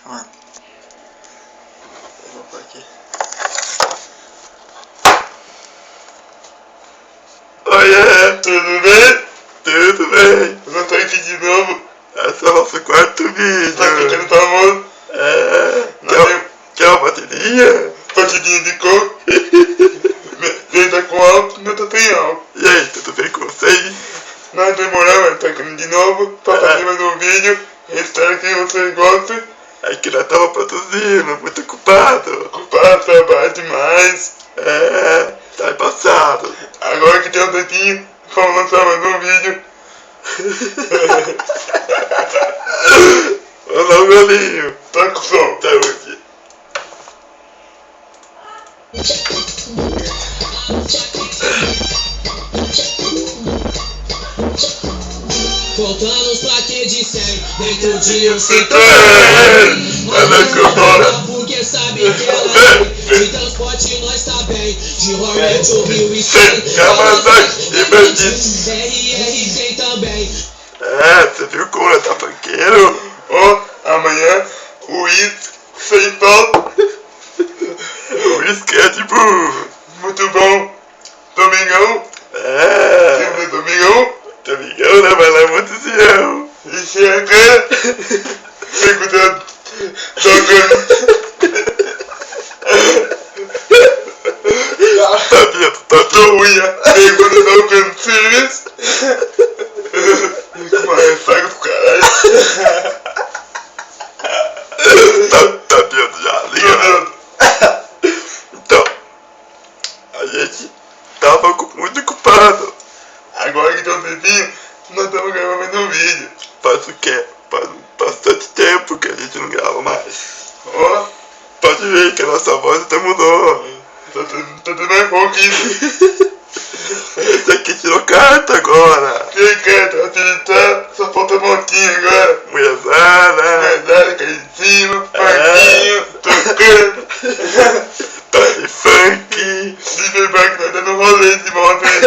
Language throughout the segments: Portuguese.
Mano. Eu vou por aqui. Oiê, tudo bem? Tudo bem. Eu tô aqui de novo. Esse é o nosso quarto vídeo. Tá ficando famoso. Quer uma bateria? Batidinha de coco. Ele tá com álcool, não tá sem álcool. E aí, tudo bem com vocês? Nós demoramos, tá aqui de novo pra fazer mais um vídeo. Espero que vocês gostem. É que nós tava produzindo, muito ocupado. Ocupado, trabalho demais. Tá passado. Agora que tem um tempinho, vamos lançar mais um vídeo. Olá, o golinho. Tá com som. Saúde. Contando os plaquês de 100 dentro de um Citroën. Anda com bola. Porque sabe que ela vem. De transporte nós tá bem. De Hornet ou 1100 Kawasaki e Bandit. RR tem também. Você viu como ela tá funkeiro? Amanhã o uísque sem pau. O uísque é tipo muito bom. Domingão. Sempre domingão. Domingão, né? Vai lá muito cião. E chega. Segurando. Tocando. Sabia, tá tão ruim. Segurando, tocando serviço. Uma ressaca do caralho. Tá vendo já? Liga. Então, a gente tava muito ocupado. Agora que tem um tempinho, nós estamos gravando mais um vídeo. Faz o quê? Faz bastante tempo que a gente não grava mais. Pode ver que a nossa voz até mudou. Tá tudo mais pouquinho. Esse aqui tirou carta agora. Que carta? Tá, só falta montinha agora. Mulherzada. Mulherzada, cai em cima. Parquinho, tocando. Party funk. DJ Park, nós dando rolê de moto aí.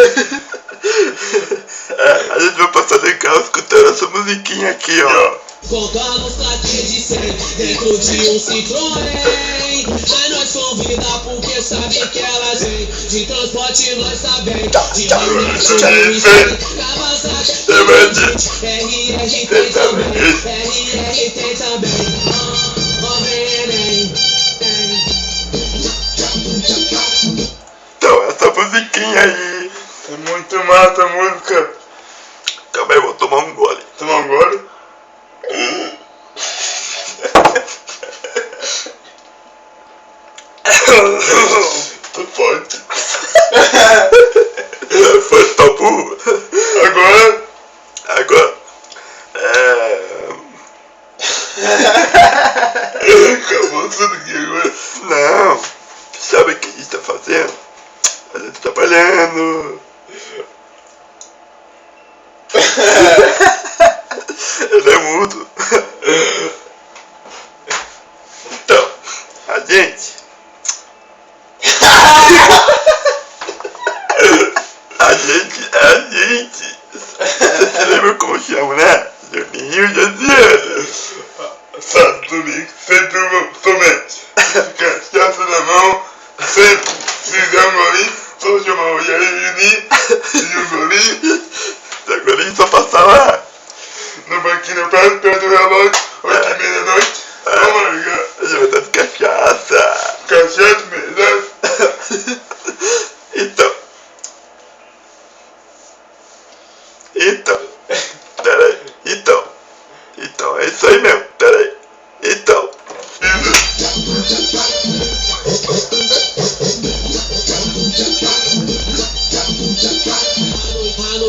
A gente vai passar de carro escutando essa musiquinha aqui, ó. Contando os plaquês de 100 dentro de um Citroën. Aí nós convida porque sabe que elas vêm. De transporte nós tá bem. De Hornet ou 1100 Kawasaki e Bandit. RR tem também. RR tem também. Veném. Então, essa musiquinha aí. É muito mata a música. Calma aí, eu vou tomar um gole. Tomar um gole? Tô forte. Foi tabu. Agora. Acabou tudo aqui agora. Não. Sabe o que a gente tá fazendo? A gente tá trabalhando. Ele é mudo. Então, a gente. Você lembra como chama, né? Juninho e Josiane. Sabe, domingo, sempre somente. Cachaça na mão, sempre. Se der um golinho, só chamar o Juninho e o golinho. Se o golinho só passar lá. No banquinho perto do relógio, 8h30 da noite. Vamos largar. A gente vai estar de cachaça. Cachaça melhor. Peraí. Então, é isso aí mesmo. Peraí. Então.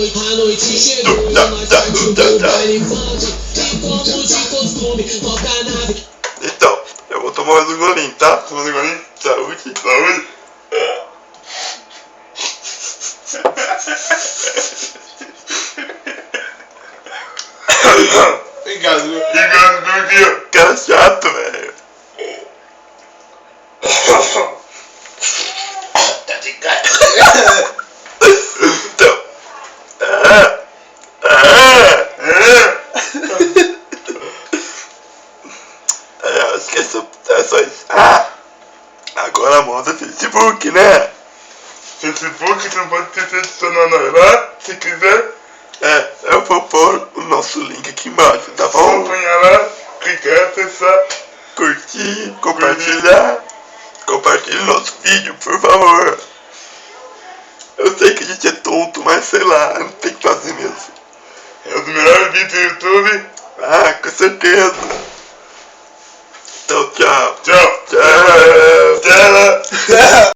A noite chegou, nós partimos pro baile funk. E como de costume, toca a nave. Então, eu vou tomar mais um golinho, tá? Tomar um golinho? Saúde. Saúde. Engasgou aqui, ó. Cara chato, velho. Tá de cara. Então. só isso. Ah, agora manda Facebook, né? Facebook, você não pode se adicionar nós lá, se quiser. É, eu vou pôr o nosso link aqui embaixo, tá Só bom? apanhar lá, clicar, acessar. Curtir, compartilhar. Compartilhe nosso vídeo, por favor. Eu sei que a gente é tonto, mas sei lá, não tem que fazer mesmo. É os melhores vídeos do YouTube. Ah, com certeza. Então, tchau. Tchau. Tchau. Tchau.